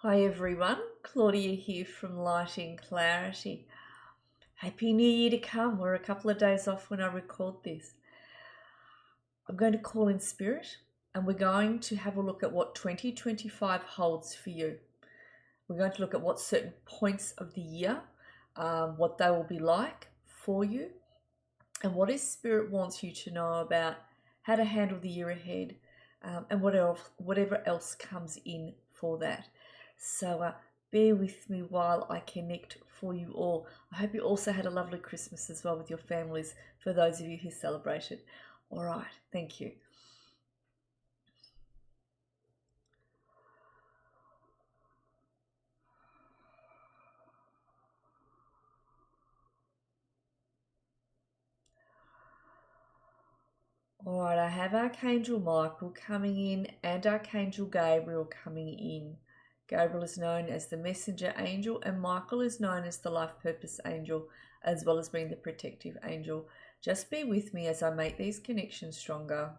Hi everyone, Claudia here from Lighting Clarity. Happy New Year to come. We're a couple of days off when I record this. I'm going to call in spirit and we're going to have a look at what 2025 holds for you. We're going to look at what certain points of the year, what they will be like for you, and what is Spirit wants you to know about how to handle the year ahead, and whatever else comes in for that. So bear with me while I connect for you all. I hope you also had a lovely Christmas as well with your families, for those of you who celebrated. All right, thank you. All right, I have Archangel Michael coming in and Archangel Gabriel coming in. Gabriel is known as the messenger angel and Michael is known as the life purpose angel, as well as being the protective angel. Just be with me as I make these connections stronger.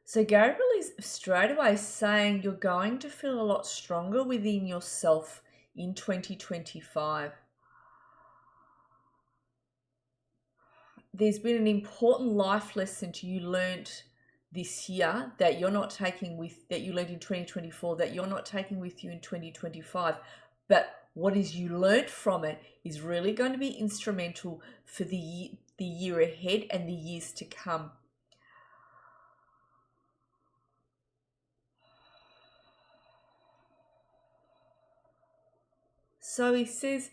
So Gabriel is straight away saying you're going to feel a lot stronger within yourself in 2025. There's been an important life lesson you learnt this year that you're not taking that you learned in 2024, that you're not taking with you in 2025. But what is you learnt from it is really going to be instrumental for the year ahead and the years to come. So he says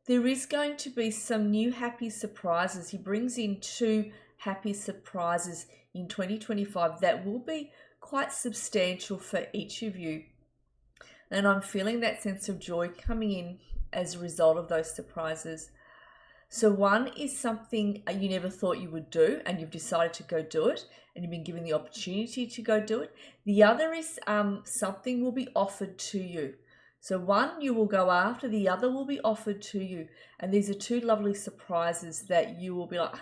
there is going to be some new happy surprises. He brings in 2 happy surprises in 2025 that will be quite substantial for each of you. And I'm feeling that sense of joy coming in as a result of those surprises. So one is something you never thought you would do and you've decided to go do it and you've been given the opportunity to go do it. The other is something will be offered to you. So one you will go after, the other will be offered to you. And these are 2 lovely surprises that you will be like,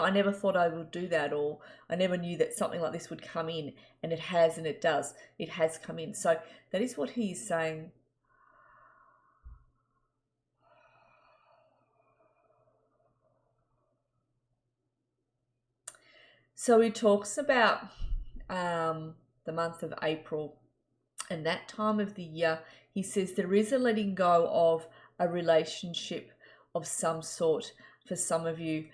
I never thought I would do that, or I never knew that something like this would come in, and it has, and it does. It has come in. So that is what he is saying. So he talks about the month of April and that time of the year. He says there is a letting go of a relationship of some sort for some of you,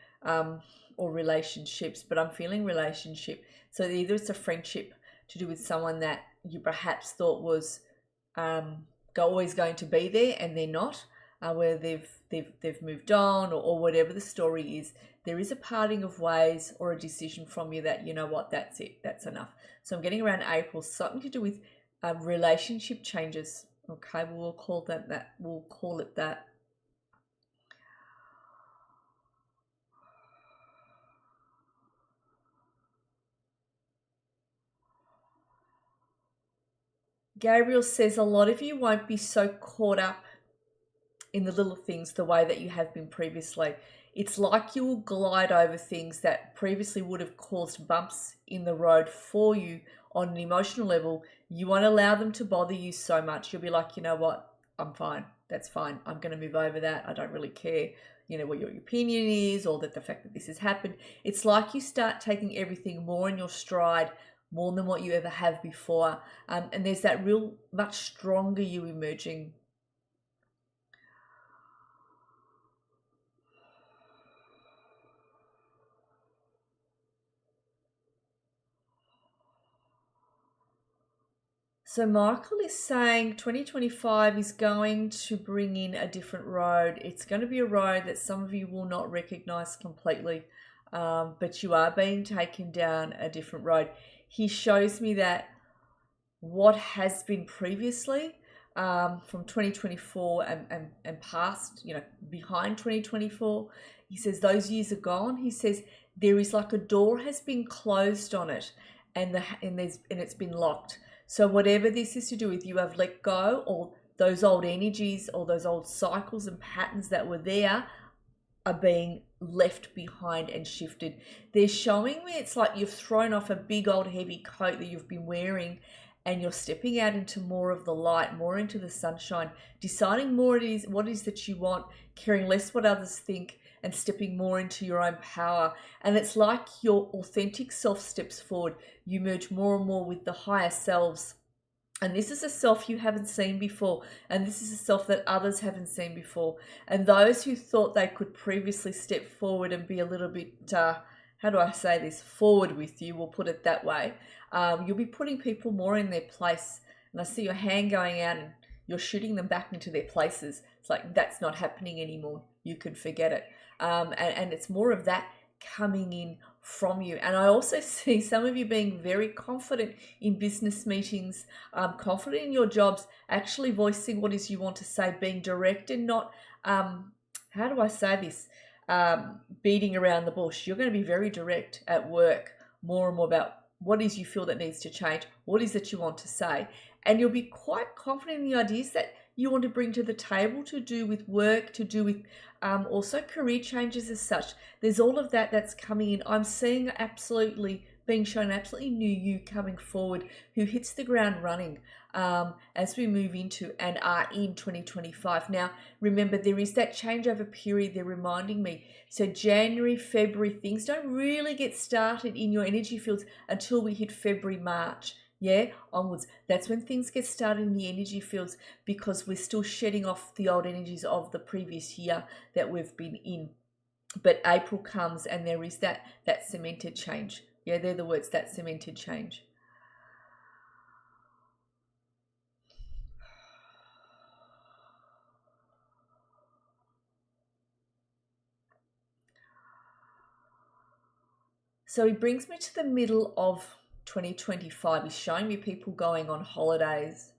or relationships, but I'm feeling relationship. So either it's a friendship to do with someone that you perhaps thought was always going to be there and they're not, where they've moved on, or whatever the story is. There is a parting of ways or a decision from you that, you know what, that's it, that's enough. So I'm getting around April, something to do with relationship changes. Okay, we'll call that. We'll call it that. Gabriel says a lot of you won't be so caught up in the little things the way that you have been previously. It's like you will glide over things that previously would have caused bumps in the road for you on an emotional level. You won't allow them to bother you so much. You'll be like, you know what, I'm fine. That's fine. I'm going to move over that. I don't really care, what your opinion is, or that the fact that this has happened. It's like you start taking everything more in your stride, more than what you ever have before. And there's that real much stronger you emerging. So Michael is saying 2025 is going to bring in a different road. It's going to be a road that some of you will not recognize completely, but you are being taken down a different road. He shows me that what has been previously, from 2024 and past, behind 2024, he says those years are gone. He says there is like a door has been closed on it, and it's been locked. So whatever this is to do with, you have let go, or those old energies or those old cycles and patterns that were there are being left behind and shifted. They're showing me it's like you've thrown off a big old heavy coat that you've been wearing, and you're stepping out into more of the light, more into the sunshine, deciding more what it is that you want, caring less what others think, and stepping more into your own power. And it's like your authentic self steps forward. You merge more and more with the higher selves. And this is a self you haven't seen before. And this is a self that others haven't seen before. And those who thought they could previously step forward and be a little bit, how do I say this, forward with you, we'll put it that way. You'll be putting people more in their place. And I see your hand going out and you're shooting them back into their places. It's like, that's not happening anymore. You can forget it. And it's more of that coming in from you. And I also see some of you being very confident in business meetings, confident in your jobs, actually voicing what is you want to say, being direct and not, how do I say this, beating around the bush. You're going to be very direct at work, more and more about what is you feel that needs to change, what is that you want to say. And you'll be quite confident in the ideas that you want to bring to the table, to do with work, to do with also career changes as such. There's all of that that's coming in. I'm seeing being shown absolutely new you coming forward, who hits the ground running as we move into and are in 2025. Now, remember, there is that changeover period they're reminding me. So January, February, things don't really get started in your energy fields until we hit February, March. Yeah, onwards. That's when things get started in the energy fields, because we're still shedding off the old energies of the previous year that we've been in. But April comes and there is that cemented change. Yeah, they're the words, that cemented change. So he brings me to the middle of 2025. He's showing me people going on holidays.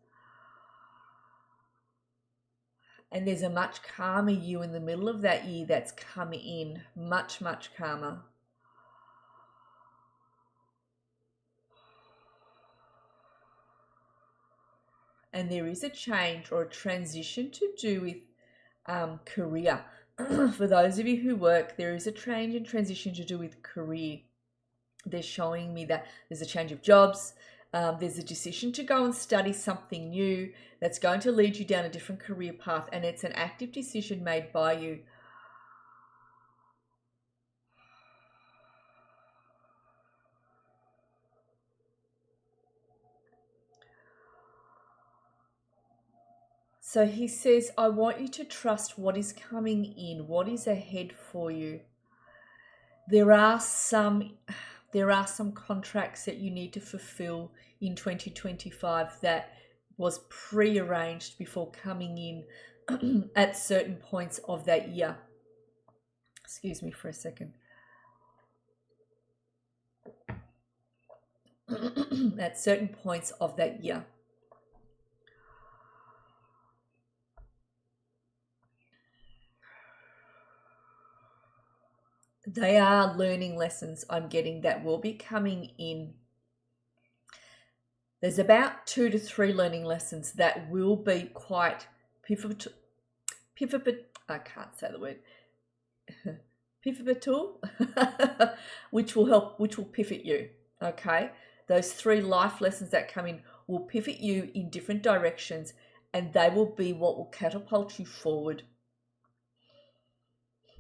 And there's a much calmer you in the middle of that year that's coming in. Much, much calmer. And there is a change or a transition to do with career. For those of you who work, there is a change and transition to do with career. They're showing me that there's a change of jobs. There's a decision to go and study something new that's going to lead you down a different career path, and it's an active decision made by you. So he says, I want you to trust what is coming in, what is ahead for you. There are some contracts that you need to fulfill in 2025 that was pre-arranged before coming in at certain points of that year. Excuse me for a second. At certain points of that year. They are learning lessons I'm getting that will be coming in. There's about 2 to 3 learning lessons that will be quite pivotal. I can't say the word. Pivotal, which will pivot you. Okay, those 3 life lessons that come in will pivot you in different directions, and they will be what will catapult you forward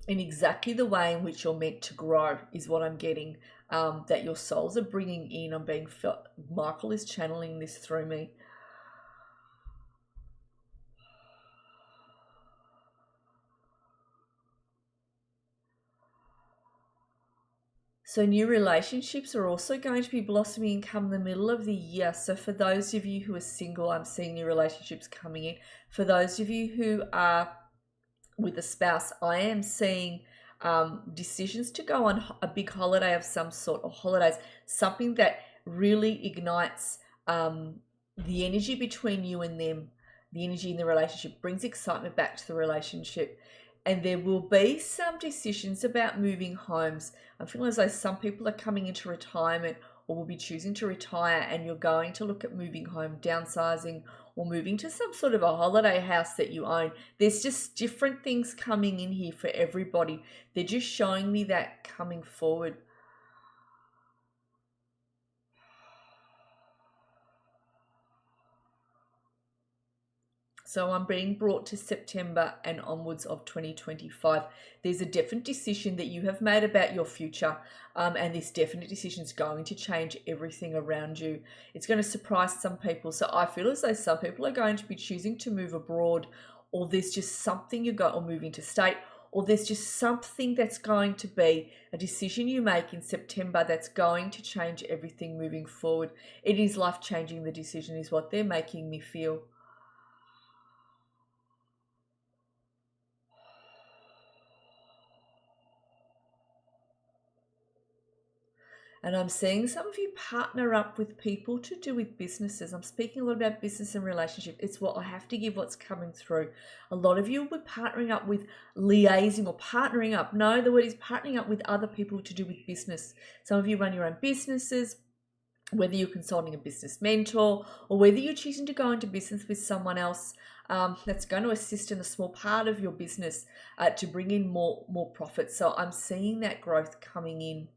in exactly the way in which you're meant to grow, is what I'm getting, that your souls are bringing in. I'm being felt. Michael is channeling this through me. So new relationships are also going to be blossoming come the middle of the year. So for those of you who are single, I'm seeing new relationships coming in. For those of you who are with a spouse, I am seeing decisions to go on a big holiday of some sort, or holidays, something that really ignites the energy between you and them, the energy in the relationship, brings excitement back to the relationship. And there will be some decisions about moving homes. I'm feeling as though some people are coming into retirement or will be choosing to retire, and you're going to look at moving home, downsizing, or moving to some sort of a holiday house that you own. There's just different things coming in here for everybody. They're just showing me that coming forward. So I'm being brought to September and onwards of 2025. There's a definite decision that you have made about your future, and this definite decision is going to change everything around you. It's going to surprise some people. So I feel as though some people are going to be choosing to move abroad, or there's just something you got, or move interstate, or there's just something that's going to be a decision you make in September that's going to change everything moving forward. It is life-changing, the decision is what they're making me feel. And I'm seeing some of you partner up with people to do with businesses. I'm speaking a lot about business and relationship. It's what I have to give what's coming through. A lot of you will be partnering up with liaising or partnering up. No, the word is partnering up with other people to do with business. Some of you run your own businesses, whether you're consulting a business mentor or whether you're choosing to go into business with someone else that's going to assist in a small part of your business to bring in more profit. So I'm seeing that growth coming in.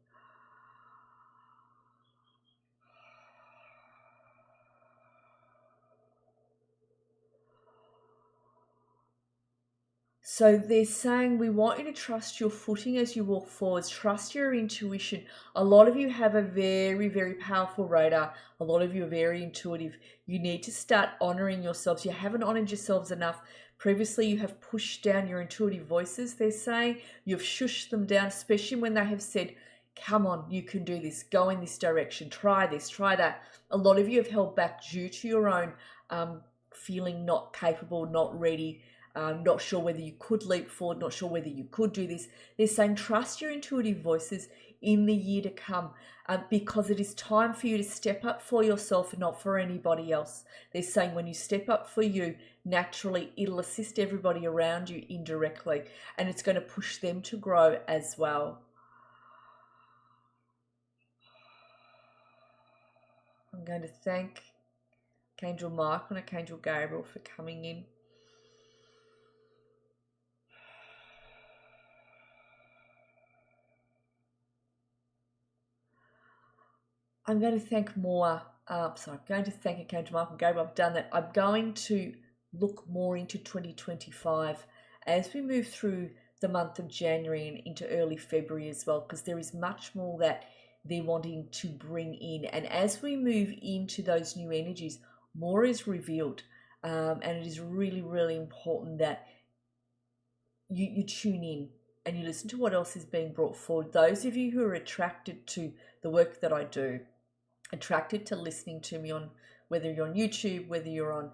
So they're saying we want you to trust your footing as you walk forwards, trust your intuition. A lot of you have a very, very powerful radar. A lot of you are very intuitive. You need to start honoring yourselves. You haven't honored yourselves enough. Previously, you have pushed down your intuitive voices, they're saying. You've shushed them down, especially when they have said, come on, you can do this, go in this direction, try this, try that. A lot of you have held back due to your own feeling not capable, not ready, not sure whether you could leap forward, not sure whether you could do this. They're saying trust your intuitive voices in the year to come because it is time for you to step up for yourself and not for anybody else. They're saying when you step up for you, naturally it'll assist everybody around you indirectly, and it's going to push them to grow as well. I'm going to thank Archangel Michael and Archangel Gabriel for coming in. I'm going to thank I'm going to thank Archangel Michael and Gabriel. I've done that. I'm going to look more into 2025 as we move through the month of January and into early February as well, because there is much more that they're wanting to bring in. And as we move into those new energies, more is revealed. And it is really, really important that you tune in and you listen to what else is being brought forward. Those of you who are attracted to the work that I do, attracted to listening to me on, whether you're on YouTube, whether you're on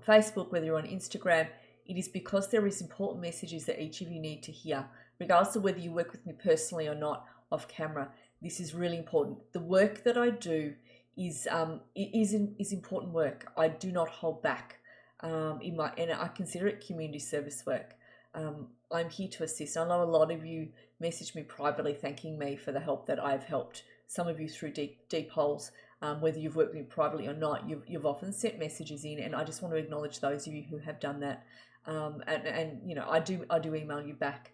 Facebook, whether you're on Instagram, it is because there is important messages that each of you need to hear, regardless of whether you work with me personally or not off camera. This is really important. The work that I do is important work. I do not hold back and I consider it community service work. I'm here to assist. I know a lot of you message me privately thanking me for the help that I've helped. Some of you through deep holes, whether you've worked with me privately or not, you've often sent messages in, and I just want to acknowledge those of you who have done that. And you know, I do email you back.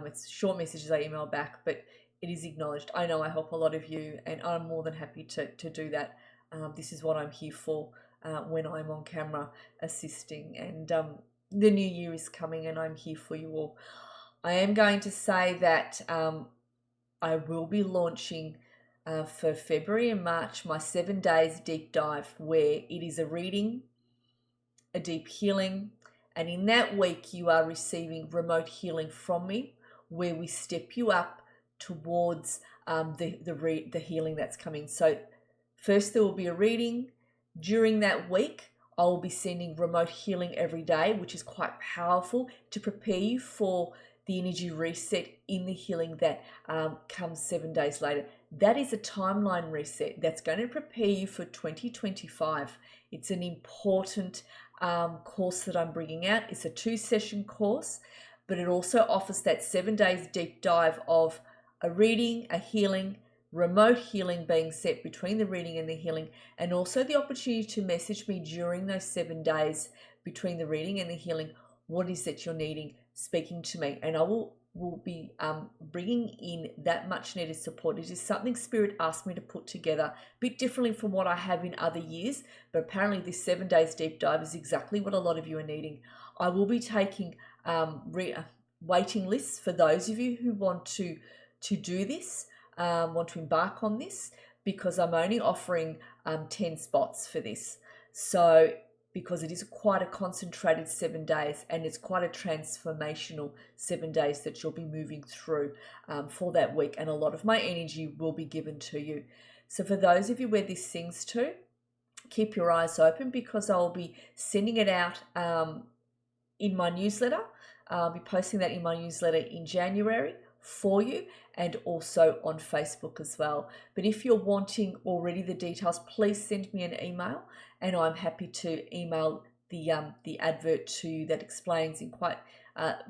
It's short messages I email back, but it is acknowledged. I know I help a lot of you, and I'm more than happy to do that. This is what I'm here for when I'm on camera assisting, and the new year is coming and I'm here for you all. I am going to say that I will be launching for February and March my 7 days deep dive, where it is a reading, a deep healing, and in that week you are receiving remote healing from me, where we step you up towards the healing that's coming. So first there will be a reading. During that week I will be sending remote healing every day, which is quite powerful to prepare you for the energy reset in the healing that comes 7 days later. That is a timeline reset that's going to prepare you for 2025. It's an important course that I'm bringing out. It's a 2-session course, but it also offers that 7 days deep dive of a reading, a healing, remote healing being set between the reading and the healing, and also the opportunity to message me during those 7 days between the reading and the healing. What is that you're needing? Speaking to me, and I will be bringing in that much needed support. It is something Spirit asked me to put together a bit differently from what I have in other years, but apparently this 7 days deep dive is exactly what a lot of you are needing. I will be taking waiting lists for those of you who want to do this, want to embark on this, because I'm only offering 10 spots for this. So because it is quite a concentrated 7 days, and it's quite a transformational 7 days that you'll be moving through for that week, and a lot of my energy will be given to you. So for those of you where this sings to, keep your eyes open, because I'll be sending it out in my newsletter. I'll be posting that in my newsletter in January for you, and also on Facebook as well. But if you're wanting already the details, please send me an email, and I'm happy to email the advert to you that explains in quite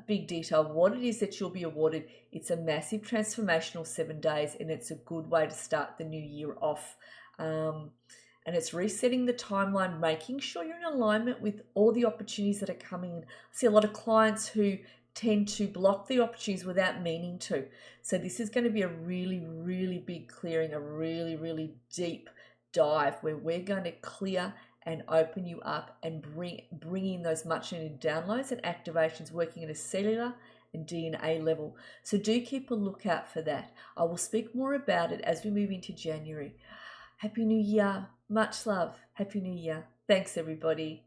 big detail what it is that you'll be awarded. It's a massive transformational 7 days, and it's a good way to start the new year off. And it's resetting the timeline, making sure you're in alignment with all the opportunities that are coming in. I see a lot of clients who tend to block the opportunities without meaning to. So this is going to be a really, really big clearing, a really, really deep dive, where we're going to clear and open you up and bring in those much needed downloads and activations, working at a cellular and DNA level. So do keep a lookout for that. I will speak more about it as we move into January. Happy New Year. Much love. Happy New Year. Thanks, everybody.